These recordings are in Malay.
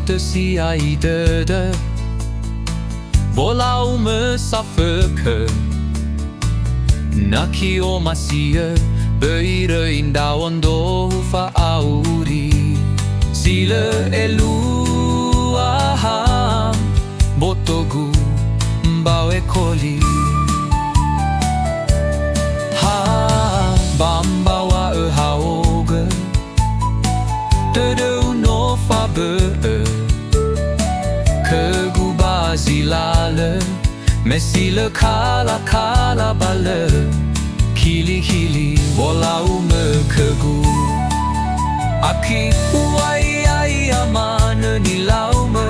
tersiaidă Bolau mesafircă Naki o masia Beira indawan do fa auri Sila elu aha Botogu mbawe koli Ha bambawa e haoga Tedeu no fa be Keguba zilale Mesila kala kala bala Khili-Khili walau mekegu Aki uai ai amana nilau me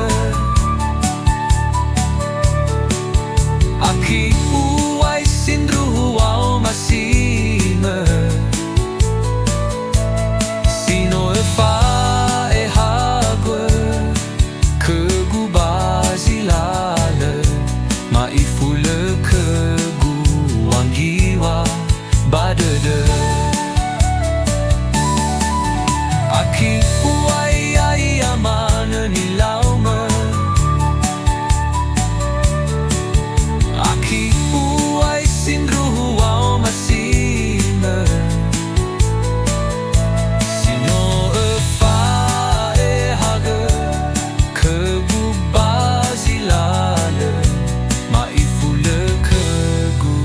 Aki uai sindru wau masime Sino e fa e hagwe Kegu bazilale Maifule kegu wangiwa badada Aki uai ai amana nilau me Aki uai sindru wau masime Sino e fa e haga Kegu bazilale Maifule kegu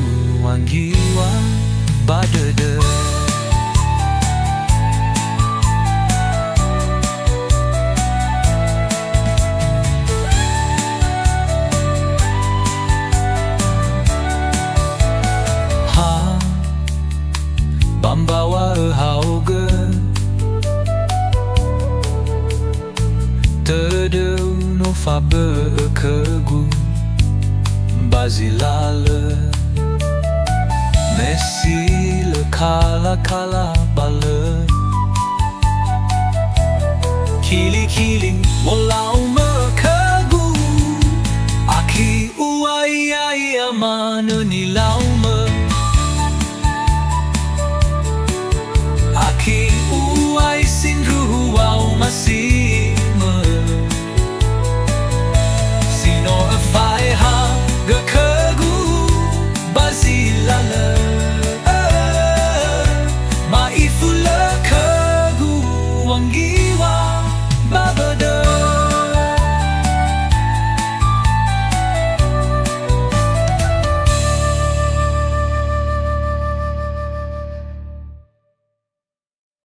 wangiwa badada Ha bambawa hauga Tedeu no fabe kegu bazilale Mesila kala kala bala Khili-Khili walau mekagu Aki uai ai amana nilau me Aki uai sindru wau masime Sino e fai ha gekegu bazilale Maifula kegu wangi